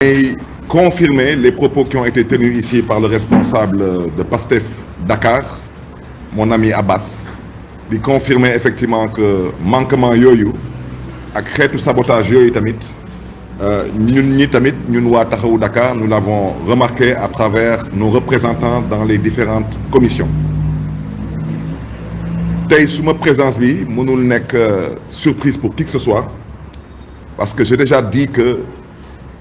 Et confirmer les propos qui ont été tenus ici par le responsable de PASTEF Dakar, mon ami Abbas, de confirmer effectivement que manquement yoyu ak xétu sabotage yoyu tamit ñun wa Taxawu Dakar, nous l'avons remarqué à travers nos représentants dans les différentes commissions. Tay suma présence bi mënul nek surprise pour qui que ce soit parce que j'ai déjà dit que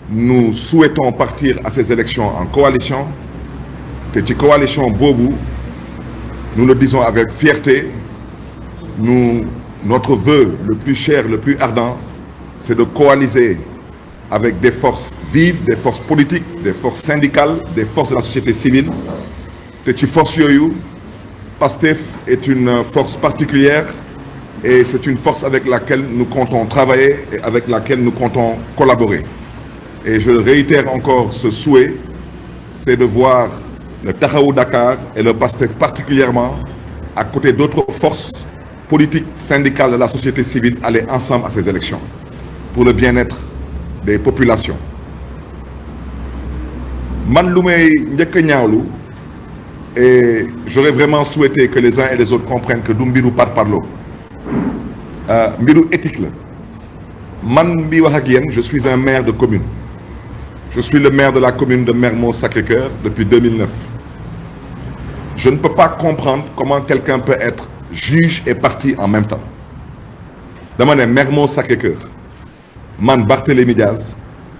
nous souhaitons partir à ces élections en coalition. Cette coalition Bobu, nous le disons avec fierté, notre vœu le plus cher, le plus ardent, c'est de coaliser avec des forces vives, des forces politiques, des forces syndicales, des forces de la société civile. Cette force yoyu, PASTEF est une force particulière et c'est une force avec laquelle nous comptons travailler et avec laquelle nous comptons collaborer. Et je réitère encore ce souhait, c'est de voir le Taxawu Dakar et le PASTEF particulièrement à côté d'autres forces politiques, syndicales de la société civile aller ensemble à ces élections pour le bien-être des populations. Man lu may njëkk a ñaawlu et j'aurais vraiment souhaité que les uns et les autres comprennent que du mbiru parparloo mbiru éthique la man bi wax ak yéen je suis un maire de commune. Je suis le maire de la commune de Mermoz-Sacré-Cœur depuis 2009. Je ne peux pas comprendre comment quelqu'un peut être juge et parti en même temps. Dans mon Mermoz-Sacré-Cœur, man Barthélémy Diaz,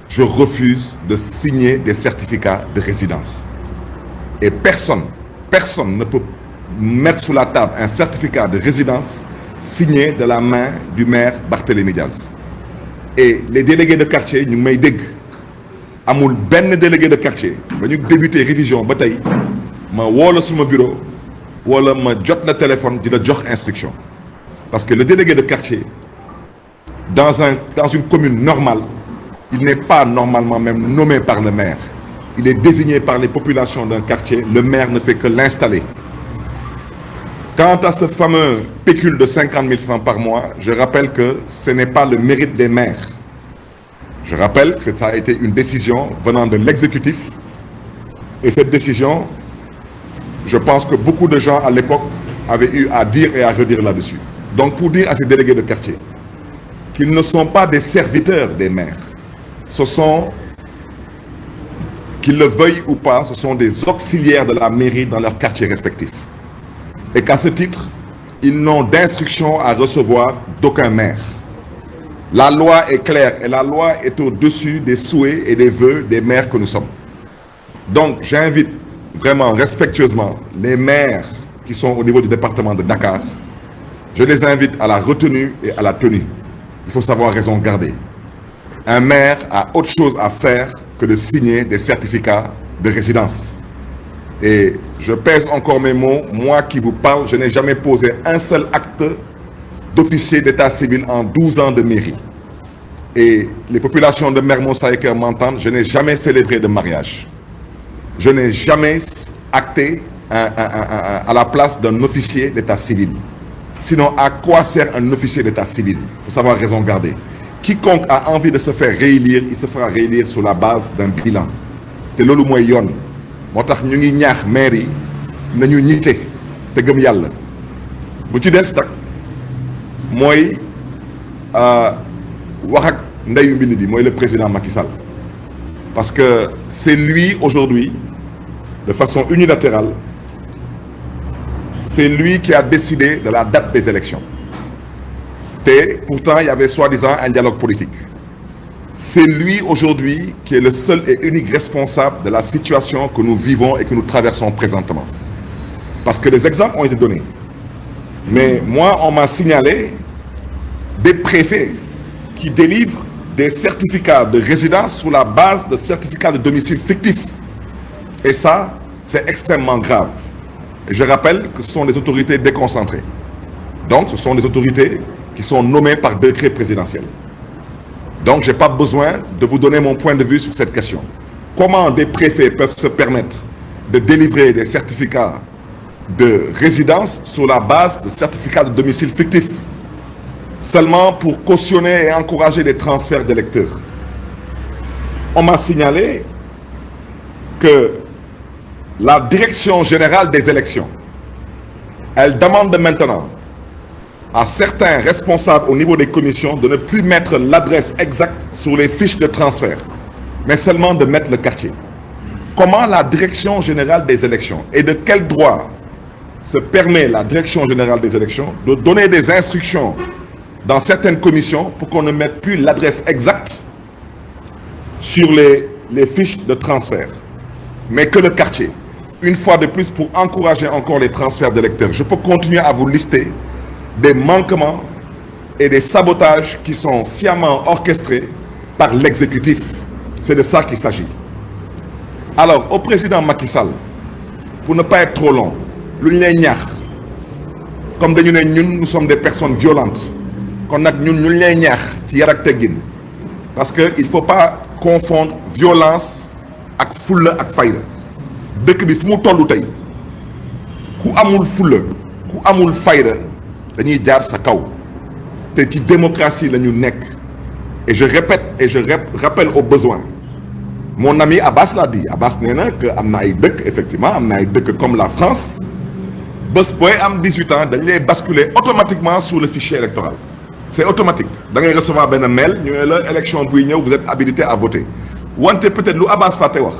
je refuse de signer des certificats de résidence. Et personne ne peut mettre sous la table un certificat de résidence signé de la main du maire Barthélémy Diaz. Et les délégués de quartier, nous m'ont dit amul ben délégué de quartier ba ñu débuté révision ba tay ma woo suma bureau wala ma jot le téléphone di la jox instruction parce que le délégué de quartier dans une commune normale il n'est pas normalement même nommé par le maire, il est désigné par les populations d'un quartier, le maire ne fait que l'installer. Quant à ce fameux pécule de 50 000 francs par mois, je rappelle que ce n'est pas le mérite des maires. Je rappelle que ça a été une décision venant de l'exécutif et cette décision, je pense que beaucoup de gens à l'époque avaient eu à dire et à redire là-dessus. Donc pour dire à ces délégués de quartier qu'ils ne sont pas des serviteurs des maires, ce sont, qu'ils le veuillent ou pas, ce sont des auxiliaires de la mairie dans leurs quartiers respectifs. Et qu'à ce titre, ils n'ont d'instruction à recevoir d'aucun maire. La loi est claire et la loi est au-dessus des souhaits et des vœux des maires que nous sommes. Donc j'invite vraiment respectueusement les maires qui sont au niveau du département de Dakar, je les invite à la retenue et à la tenue. Il faut savoir raison garder. Un maire a autre chose à faire que de signer des certificats de résidence. Et je pèse encore mes mots, moi qui vous parle, je n'ai jamais posé un seul acte d'officier d'état civil en 12 ans de mairie. Et les populations de Mermoz-Sacré-Cœur m'entendent, je n'ai jamais célébré de mariage. Je n'ai jamais acté à la place d'un officier d'état civil. Sinon, à quoi sert un officier d'état civil? Il faut savoir raison garder. Quiconque a envie de se faire réélire, il se fera réélire sur la base d'un bilan. C'est lolu moy yoon. Motax ñu ngi ñaax maire yi nañu ñité te gëm Yalla. Bu ci dess tak moy wax ak ndeyu mbind bi moy le président Macky Sall. Parce que c'est lui aujourd'hui, de façon unilatérale, c'est lui qui a décidé de la date des élections. Et pourtant, il y avait soi-disant un dialogue politique. C'est lui aujourd'hui qui est le seul et unique responsable de la situation que nous vivons et que nous traversons présentement. Parce que les exemples ont été donnés. Mais moi, on m'a signalé des préfets qui délivrent des certificats de résidence sur la base de certificats de domicile fictifs. Et ça, c'est extrêmement grave. Et je rappelle que ce sont des autorités déconcentrées. Donc, ce sont des autorités qui sont nommées par décret présidentiel. Donc, je n'ai pas besoin de vous donner mon point de vue sur cette question. Comment des préfets peuvent se permettre de délivrer des certificats de résidence sur la base de certificats de domicile fictifs, seulement pour cautionner et encourager les transferts d'électeurs? on m'a signalé que la direction générale des élections, elle demande maintenant à certains responsables au niveau des commissions de ne plus mettre l'adresse exacte sur les fiches de transfert, mais seulement de mettre le quartier. Comment la direction générale des élections et de quel droit se permet la direction générale des élections de donner des instructions dans certaines commissions pour qu'on ne mette plus l'adresse exacte sur les fiches de transfert, mais que le quartier? Une fois de plus, pour encourager encore les transferts d'électeurs. Je peux continuer à vous lister des manquements et des sabotages qui sont sciemment orchestrés par l'exécutif. C'est de ça qu'il s'agit. Alors, au président Macky Sall, pour ne pas être trop long, comme nous sommes des personnes violentes, parce qu'il ne faut pas confondre violence avec foule ak fayda. Dëkk bi fu mu tollu tey ku amul fulla ku amul fayda dañuy jaar sa kaw te ci démocratie la ñu nekk. Et je répète et je rappelle au besoin. Mon ami Abbas l'a dit. Abbas nee na que am na ay dëkk effectivement am na ay dëkk comme la France bés booy am 18 ans dañ lay basculer automatiquement sur le fichier électoral. C'est automatique. Da ngay recevoir benn mail ñu ne la élection buy ñëw vous êtes habilité à voter. Wante peut-être lu Abbas fàtte wax.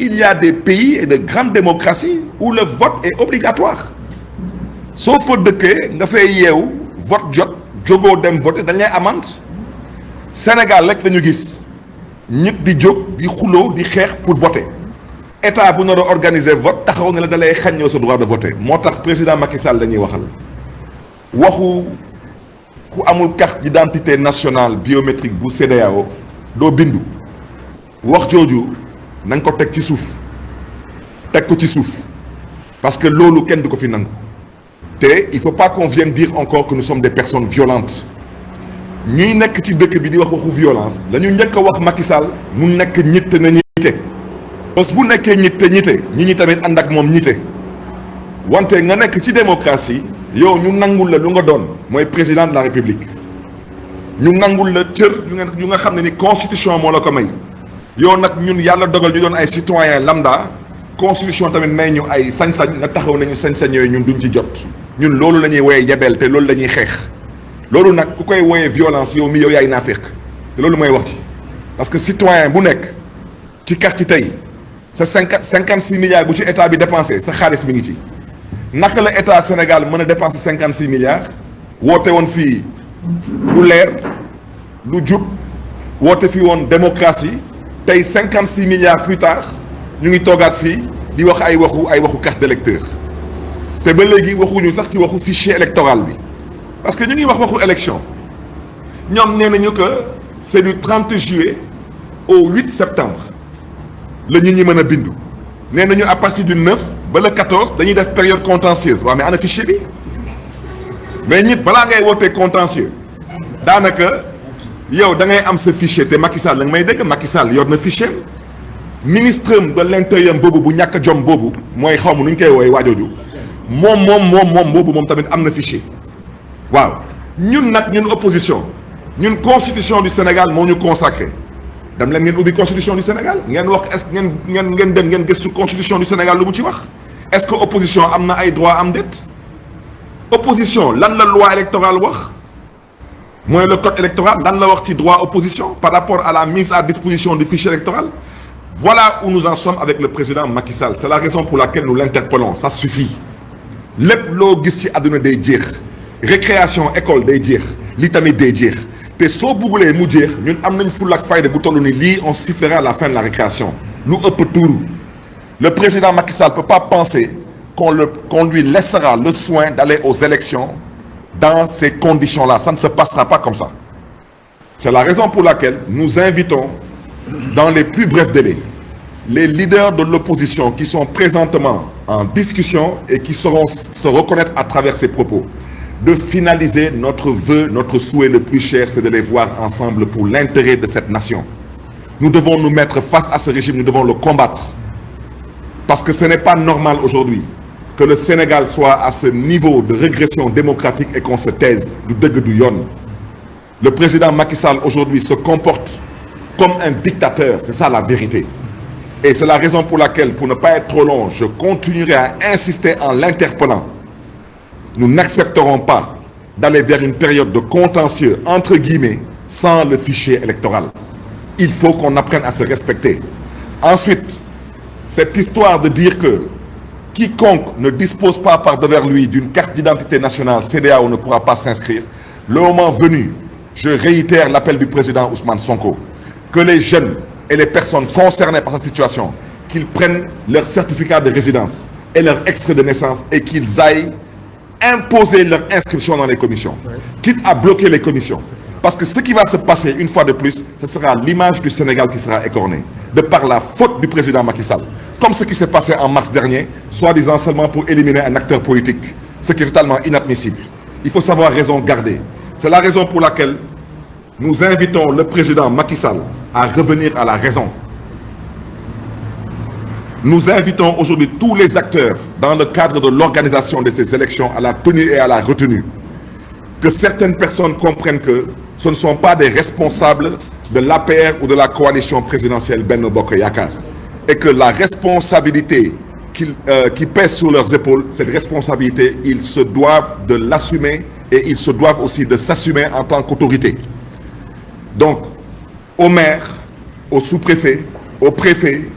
Il y a des pays et de grandes démocraties où le vote est obligatoire. Sauf fa dëkkee nga fay yeewu vote jot jógoo dem voter dañ lay amende. Sénégal rek dañu gis ñëpp di jóg di xuloo di xeex pour voter. État bu nar a organiser vote taxaw ne la da lay xaññoo sa droit de voter. Moo tax président Macky Sall dañuy waxal waxu ku amul carte d'identité nationale biométrique bu CEDEAO doo bindu wax jooju nañ ko teg ci suuf teg ko ci suuf parce que loolu kenn du ko fi nangu te il faut pas qu'on vienne dire encore que nous sommes des personnes violentes ñuy nekk ci dëkk bi di wax waxu violence la ñu njëkk a wax Macky Sall mu nekk ñitte na ñite parce que bu nekkee ñitte ñite ñi tamit ànd ak moom ñite wante nga nekk ci démocratie yow ñu nangul la lu nga doon mooy président de la République ñu nangul la cër yu nga xam ne ni constitution moo la ko may. yow nag ñun yàlla dogal ñu doon ay citoyen lambda constitution tamit may ñu ay sañ-sañ nga taxaw nañu sañ-sañ yooyu ñun duñ ci jot ñun loolu la ñuy woyee yebeel te loolu la ñuy xeex loolu nag ku koy woyee violence yow mi yow yaay naafeq te loolu mooy wax ci parce que citoyen bu nekk ci carte tey sa 56 milliards bu ci état bi dépensé sa xaalis mi ngi ci naka la état Sénégal mën a dépenser 56 milliards woote woon fii lu leer lu jub woote fii woon démocratie tey 56 milliards plus tard ñu ngi toogaat fii di wax ay waxu carte d'électeur te ba léegi waxuñu sax ci waxu fichier électoral bi parce que ñu ngi wax waxu élection ñoom nee nañu que c'est du 30 juillet au 8 septembre la ñu ñi mën a bindu nee nañu à partir du 9 ba le 14 dañuy def période contentieuse waaw mais ana fichier bi mais ñit balaa ngay wootee contentieux daanaka yow da ngay am sa fichier te Macky Sall la nga may dégg Macky Sall yor na fichier ministre de l'intérieur boobu bu ñàkk jom boobu mooy xaw ma nu ñu koy woowee waajooju moom boobu moom tamit am na fichier waaw ñun nag ñun opposition ñun constitution du Sénégal moo ñu consacré dem leen ngeen ubbi constitution du Sénégal ngeen wax est-ce que ngeen dem ngeen gëstu constitution du Sénégal lu mu ci wax est-ce que opposition am na ay droit am déet opposition lan la loi électorale wax mooy le code électoral lan la wax ci droit opposition par rapport à la mise à disposition du fichier électoral. Voilà où nous en sommes avec le président Macky Sall. C'est la raison pour laquelle nous l'interpellons. Ça suffit. lépp loo gis ci àdduna day jeex récréation école day jeex li tamit day jeex te soo buggulee mu jeex ñun am nañ fulla ak fayda bu toll ni lii on sifflera à la fin de la récréation lu ëpp tuuru. Le président Macky Sall peut pas penser qu'on lui laissera le soin d'aller aux élections dans ces conditions-là. Ça ne se passera pas comme ça. C'est la raison pour laquelle nous invitons dans les plus brefs délais les leaders de l'opposition qui sont présentement en discussion et qui sauront se reconnaître à travers ces propos, de finaliser notre vœu, notre souhait le plus cher, c'est de les voir ensemble pour l'intérêt de cette nation. Nous devons nous mettre face à ce régime, nous devons le combattre. Parce que ce n'est pas normal aujourd'hui que le Sénégal soit à ce niveau de régression démocratique et qu'on se taise du dëgg du yoon. Le président Macky Sall aujourd'hui se comporte comme un dictateur. C'est ça la vérité. Et c'est la raison pour laquelle, pour ne pas être trop long, je continuerai à insister en l'interpellant. Nous n'accepterons pas d'aller vers une période de contentieux, entre guillemets, sans le fichier électoral. Il faut qu'on apprenne à se respecter. Ensuite, cette histoire de dire que quiconque ne dispose pas par devers lui d'une carte d'identité nationale CEDEAO ne pourra pas s'inscrire, le moment venu, je réitère l'appel du président Ousmane Sonko, que les jeunes et les personnes concernées par cette situation, qu'ils prennent leur certificat de résidence et leur extrait de naissance et qu'ils aillent imposer leur inscription dans les commissions, quitte à bloquer les commissions. Parce que ce qui va se passer une fois de plus, ce sera l'image du Sénégal qui sera écornée, de par la faute du président Macky Sall. Comme ce qui s'est passé en mars dernier, soi-disant seulement pour éliminer un acteur politique, ce qui est totalement inadmissible. Il faut savoir raison garder. C'est la raison pour laquelle nous invitons le président Macky Sall à revenir à la raison. Nous invitons aujourd'hui tous les acteurs dans le cadre de l'organisation de ces élections à la tenue et à la retenue. Que certaines personnes comprennent que ce ne sont pas des responsables de l'APR ou de la coalition présidentielle Benno Bokk Yakaar. Et que la responsabilité qui pèse sur leurs épaules, cette responsabilité, ils se doivent de l'assumer et ils se doivent aussi de s'assumer en tant qu'autorité. Donc, aux maires, aux sous-préfets, aux préfets,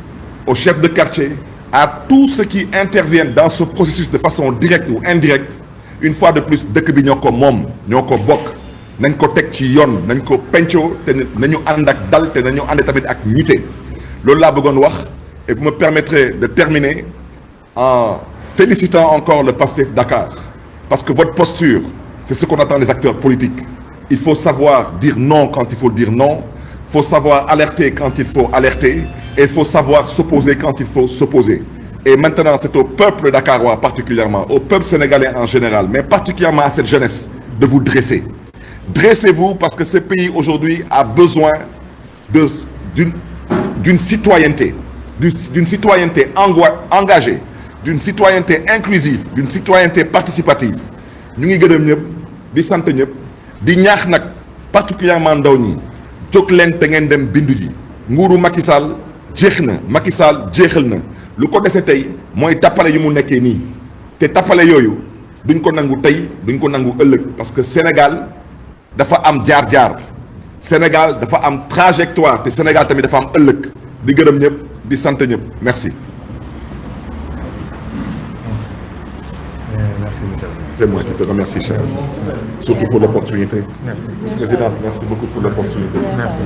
aux chefs de quartier, à tous ceux qui interviennent dans ce processus de façon directe ou indirecte, une fois de plus, dëkk bi ñoo ko moom, ñoo ko bokk, nañ ko teg ci yoon, nañ ko pencoo, te nañu ànd ak dal, te nañu ànd tamit ak ñité. Loolu laa bëggoon wax, et vous me permettrez de terminer en félicitant encore le PASTEF Dakar, parce que votre posture, c'est ce qu'on attend des acteurs politiques. Il faut savoir dire non quand il faut dire non, il faut savoir alerter quand il faut alerter, et il faut savoir s'opposer quand il faut s'opposer. Et maintenant, c'est au peuple dakarois particulièrement, au peuple sénégalais en général, mais particulièrement à cette jeunesse, de vous dresser. Dressez-vous parce que ce pays aujourd'hui a besoin d'une citoyenneté, d'une citoyenneté engagée, d'une citoyenneté inclusive, d'une citoyenneté participative. Ñu ngi gërëm ñëpp, di sant ñëpp, di ñaax nag particulièrement ndaw ñi, jóg leen te ngeen dem bindu ji. Nguuru Macky Sall jeex na, Macky Sall jeexal na. Lu ko dese tey mooy tappale yu mu nekkee nii te tappale yooyu duñ ko nangu tey duñ ko nangu ëllëg parce que Sénégal dafa am jaar-jaar Sénégal dafa am trajectoire te Sénégal tamit dafa am ëllëg di gërëm ñëpp di sant ñëpp merci. Merci monsieur. C'est moi qui te remercie cher. Surtout pour l'opportunité. Merci. Président, merci beaucoup pour l'opportunité. Merci.